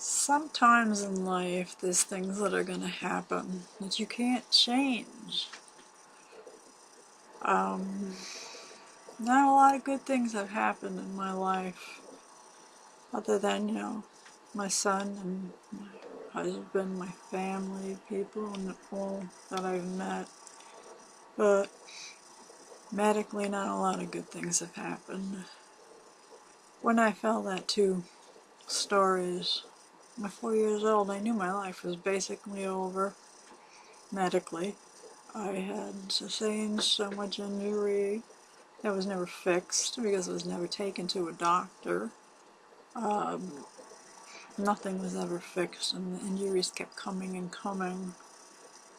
Sometimes in life, there's things that are going to happen that you can't change. Not a lot of good things have happened in my life, other than, my son and my husband, my family, people, and all that I've met. But medically, not a lot of good things have happened. When I fell that 2 stories, at 4 years old, I knew my life was basically over, medically. I had sustained so much injury that was never fixed because it was never taken to a doctor. Nothing was ever fixed, and the injuries kept coming and coming.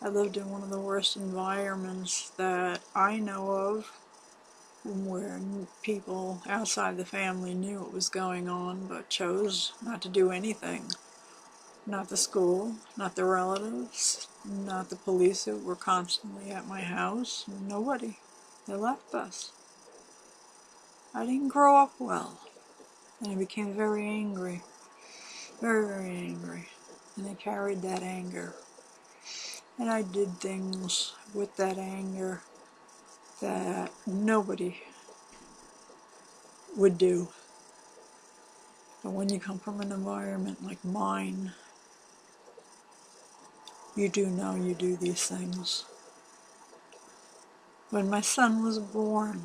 I lived in one of the worst environments that I know of, where people outside the family knew what was going on but chose not to do anything. Not the school, not the relatives, not the police who were constantly at my house, nobody. They left us. I didn't grow up well, and I became very angry, very, very angry, and I carried that anger. And I did things with that anger that nobody would do. But when you come from an environment like mine, you do know you do these things. When my son was born,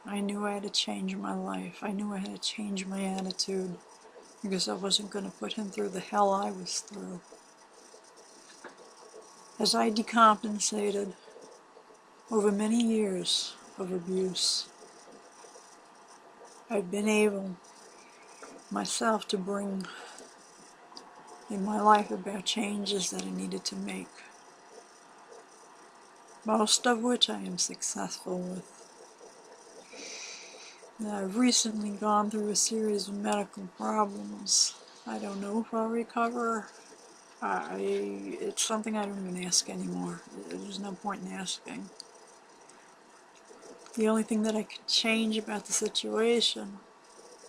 I knew I had to change my life. I knew I had to change my attitude because I wasn't going to put him through the hell I was through. As I decompensated over many years of abuse, I've been able myself to bring in my life about changes that I needed to make, most of which I am successful with. Now, I've recently gone through a series of medical problems. I don't know if I'll recover. It's something I don't even ask anymore. There's no point in asking. The only thing that I can change about the situation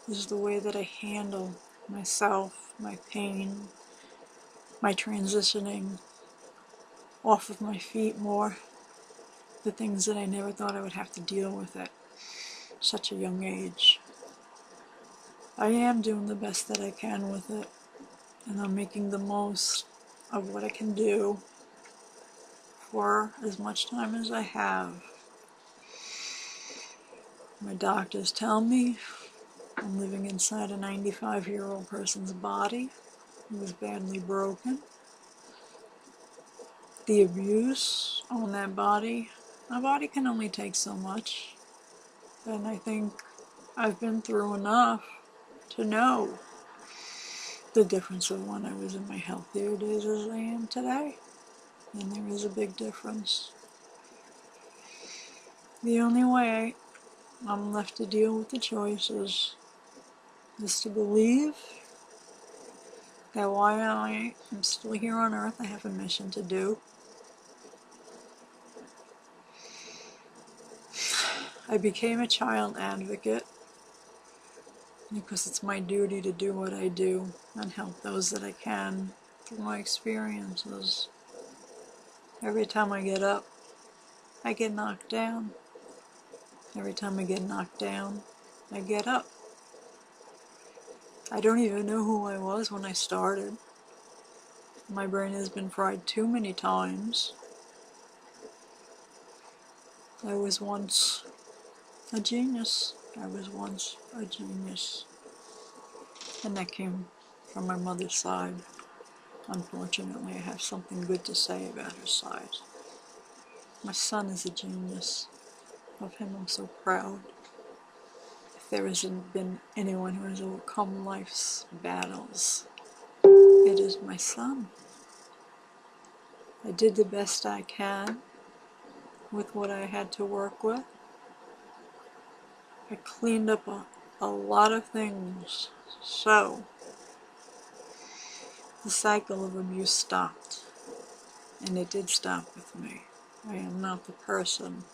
is the way that I handle myself, my pain, my transitioning off of my feet more, the things that I never thought I would have to deal with at such a young age. I am doing the best that I can with it, and I'm making the most of what I can do for as much time as I have. My doctors tell me I'm living inside a 95-year-old person's body who was badly broken. The abuse on that body, my body can only take so much, and I think I've been through enough to know the difference of when I was in my healthier days as I am today, and there is a big difference. The only way I'm left to deal with the choices is to believe that while I am still here on earth, I have a mission to do. I became a child advocate because it's my duty to do what I do and help those that I can through my experiences. Every time I get up, I get knocked down. Every time I get knocked down, I get up. I don't even know who I was when I started. My brain has been fried too many times. I was once a genius. I was once a genius. And that came from my mother's side. Unfortunately, I have something good to say about her side. My son is a genius. Of him, I'm so proud. If there hasn't been anyone who has overcome life's battles, it is my son. I did the best I can with what I had to work with. I cleaned up a lot of things, so the cycle of abuse stopped, and it did stop with me. I am not the person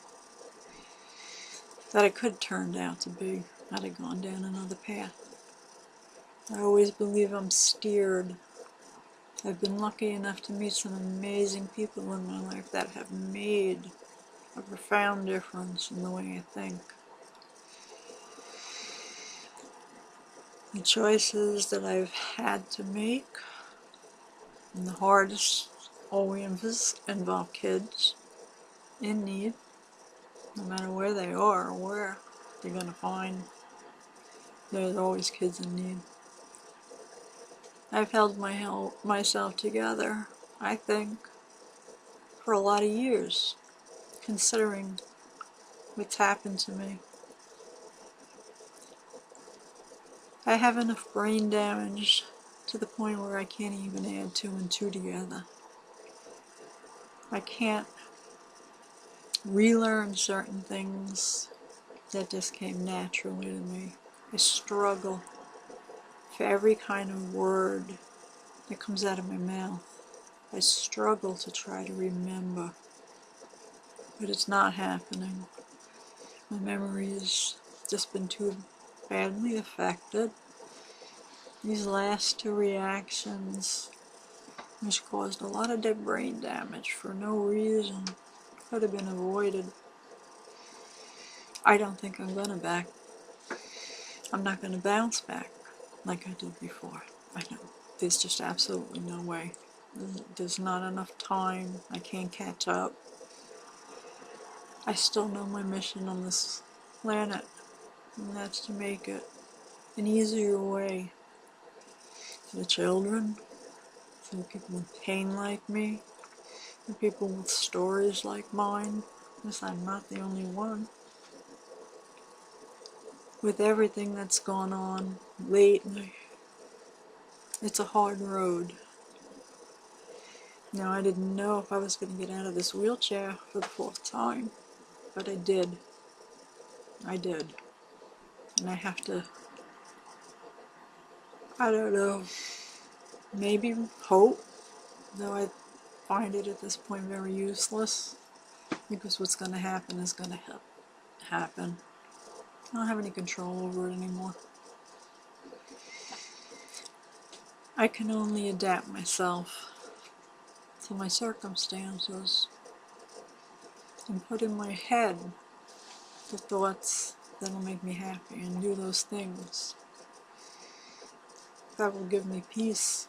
that I could have turned out to be had I gone down another path. I always believe I'm steered I've been lucky enough to meet some amazing people in my life that have made a profound difference in the way I think. The choices that I've had to make, and the hardest, always involve kids in need, no matter where they are or where they're going to find. There's always kids in need. I've held myself together, I think, for a lot of years, considering what's happened to me. I have enough brain damage to the point where I can't even add 2 and 2 together. I can't relearn certain things that just came naturally to me. I struggle for every kind of word that comes out of my mouth. I struggle to try to remember, but it's not happening. My memory's just been too badly affected. These last 2 reactions, which caused a lot of dead brain damage for no reason, could have been avoided. I don't think I'm not gonna bounce back like I did before. I don't. There's just absolutely no way. There's not enough time. I can't catch up. I still know my mission on this planet, and that's to make it an easier way for the children, for the people in pain like me, for people with stories like mine, because I'm not the only one. With everything that's gone on lately, it's a hard road. Now, I didn't know if I was going to get out of this wheelchair for the 4th time, but I did. I did. And I have to, I don't know, maybe hope, though I find it at this point very useless, because what's going to happen is going to happen. I don't have any control over it anymore. I can only adapt myself to my circumstances and put in my head the thoughts that'll make me happy and do those things that will give me peace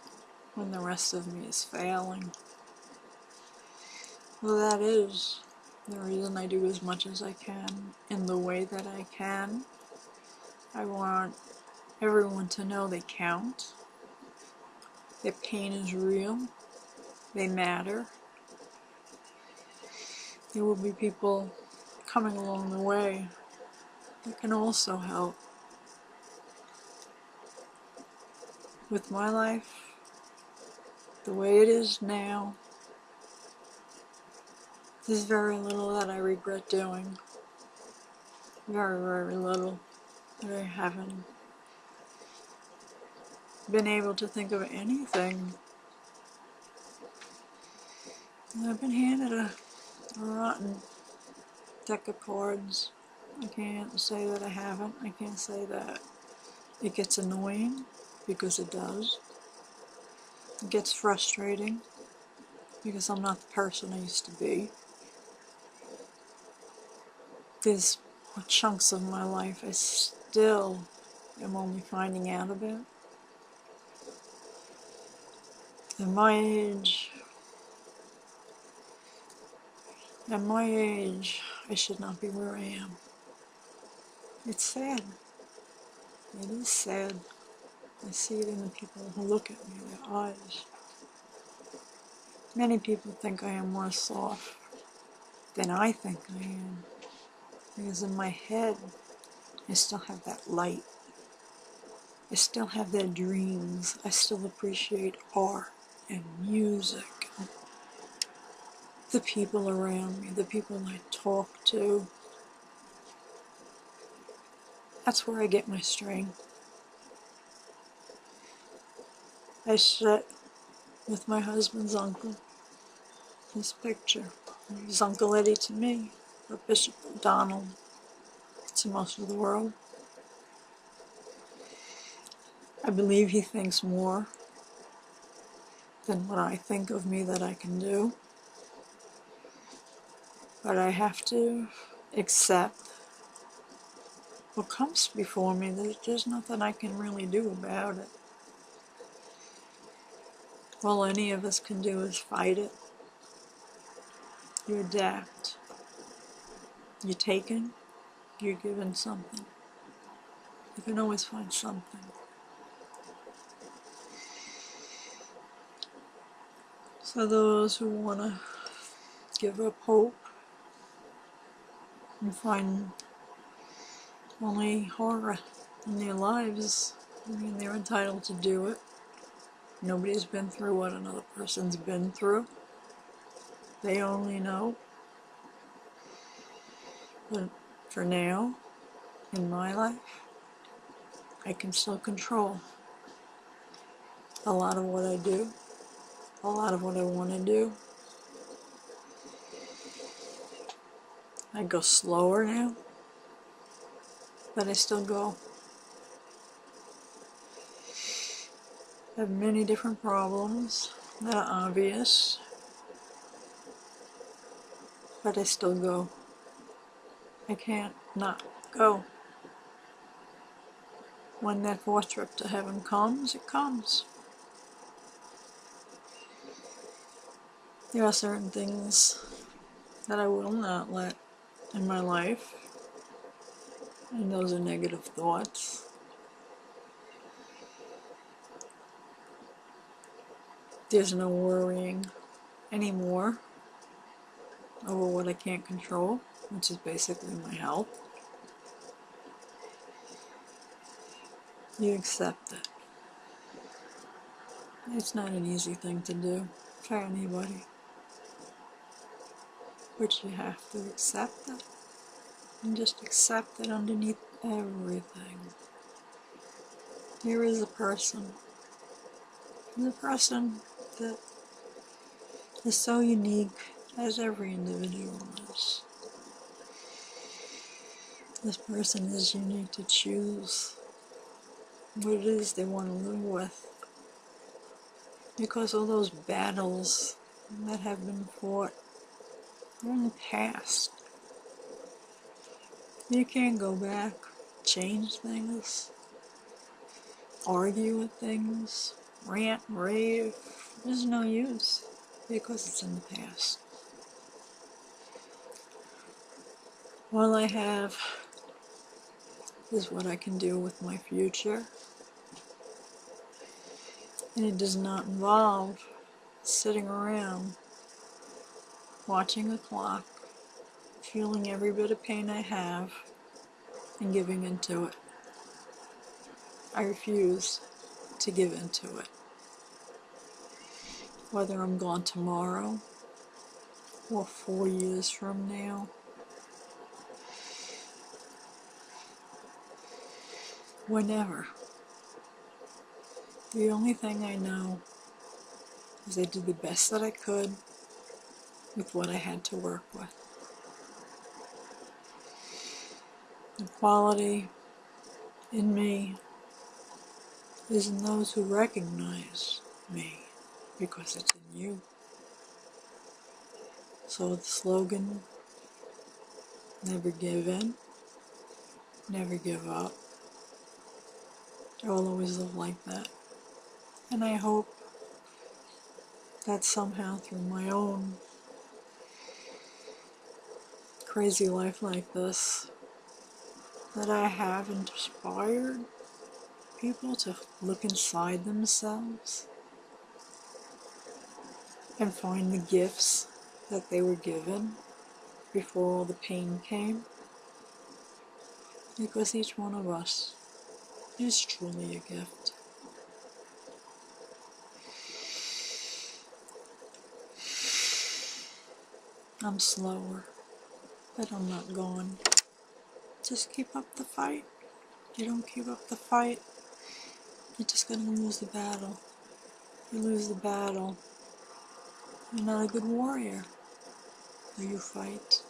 when the rest of me is failing. Well, that is the reason I do as much as I can in the way that I can. I want everyone to know they count, that pain is real, they matter. There will be people coming along the way that can also help. With my life, the way it is now, there's very little that I regret doing. Very, very little that I haven't been able to think of anything. And I've been handed a rotten deck of cards. I can't say that I haven't. I can't say that it gets annoying, because it does. It gets frustrating, because I'm not the person I used to be. There's chunks of my life I still am only finding out about. At my age, I should not be where I am. It's sad. It is sad. I see it in the people who look at me, their eyes. Many people think I am worse off than I think I am, because in my head, I still have that light. I still have their dreams. I still appreciate art and music. The people around me, the people I talk to. That's where I get my strength. I sit with my husband's uncle, his picture. He's Uncle Eddie to me, but Bishop Donald to most of the world. I believe he thinks more than what I think of me that I can do. But I have to accept what comes before me. There's nothing I can really do about it. All any of us can do is fight it. You adapt. You're taken, you're given something. You can always find something. So those who want to give up hope and find only horror in their lives, I mean, they're entitled to do it. Nobody's been through what another person's been through. They only know. But for now, in my life, I can still control a lot of what I do, a lot of what I want to do. I go slower now, but I still go. I have many different problems that are obvious, but I still go. I can't not go. When that fourth trip to heaven comes, it comes. There are certain things that I will not let in my life, and those are negative thoughts. There's no worrying anymore over what I can't control, which is basically my health. You accept it. It's not an easy thing to do for anybody, but you have to accept it, and just accept it underneath everything. Here is a person. There's a person that is so unique as every individual is. This person is unique to choose what it is they want to live with. Because all those battles that have been fought are in the past. You can't go back, change things, argue with things, rant, rave. There's no use because it's in the past. All I have is what I can do with my future. And it does not involve sitting around watching the clock, feeling every bit of pain I have, and giving into it. I refuse to give into it. Whether I'm gone tomorrow or 4 years from now, whenever. The only thing I know is I did the best that I could with what I had to work with. The quality in me is in those who recognize me, because it's in you. So the slogan, never give in, never give up. I will always live like that. And I hope that somehow through my own crazy life like this, that I have inspired people to look inside themselves and find the gifts that they were given before all the pain came. Because each one of us is truly a gift. I'm slower, but I'm not gone. Just keep up the fight. You don't keep up the fight, you're just gonna lose the battle. You lose the battle, you're not a good warrior. So you fight.